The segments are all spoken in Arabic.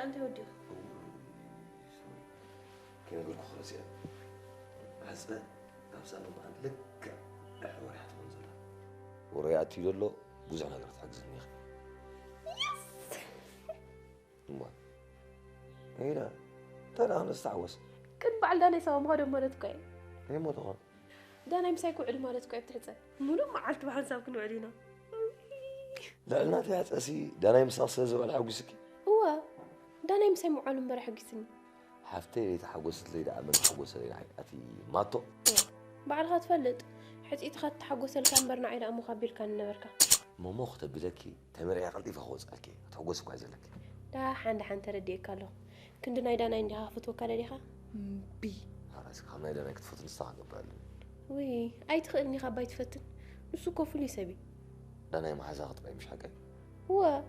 كلا أنت وديه كنا نقول خلاص يا حسنا نفس أنا ما عندك وريحة منزلها وريحة يدلو بوزع نقرأ تحجزني يس ما هنا ترى أنا استعوز كن بعد دانا يسوي مهودة مالتكوا هي ما طبعا دانا يمسكوا علم مالتكوا بتحسن منو ما عرفت بحال سابكن وعلينا لا لنا تيات أسي دانا يمساس لزو على حوجسك هو دانا يمسك معلم برا حقسني حفتي تحوست لي ده من حوست لي أتي ما تو بعد هاد فلت حتى إتخذت تحوس الكام برنا عيدا أمو خبير كان نبركا مو مختب بلكي تمر يا قلبي فخوز أكيد تحوسك عايز لك دا حند ترديك له كنت نايدا نايدا هافت وكالا ديها بي خلاص خلنا إذا أنا كنت فوت نستعجب قبل وي أي تخيلني خبايت فتن نسو كوفلي سبي ده أنا ما حزاغط بأي مش حاجة هو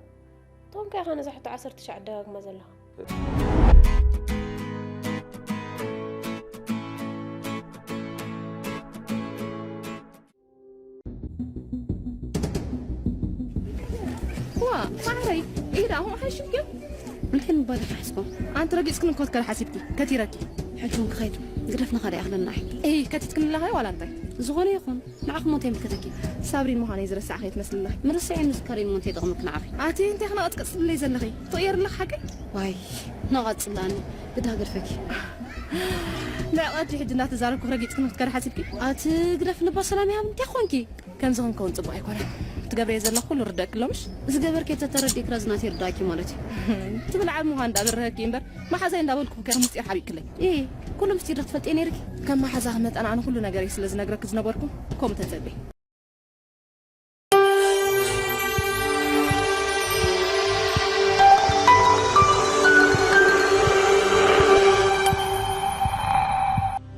طبعا كي خانا زحت 10 شعداق ما زلها معري إيه ده هم حاشبكم الحين بالك حسبه أنت رجع سكن كوت كلا حسبتي كتيرك حجون خير قرفنا خير أخذنا نحي إيه كتتكن الله ولا أنت زغوني يخون نعرف مونتين بكتكي صابرين مو هاني زرس عخيت مثل الله مرسعين نذكرين مونتي دغمك نعرف عاتي أنت خنا أتقص لي زلخي طير لك حاجة واي نغط صلاني بدها قرفك لا أدري حد الناس تزارك ورجع سكن كوت كلا حسبتي أتقرفنا بسلامي هم تخونكي كان زغن كون صباح يكون تقبري زلنا كل ردك لمش زقبر كي تتردي كرزناتي رداكي مالتي تبلع مو هاندا برهكي امبر ما حزين دابلكم كان مستير حبيب كلي ايه كل مستير تفلطيني رك كم ما حزا همت انا كل نغير يسلز نغرك زنبركم كوم تتبي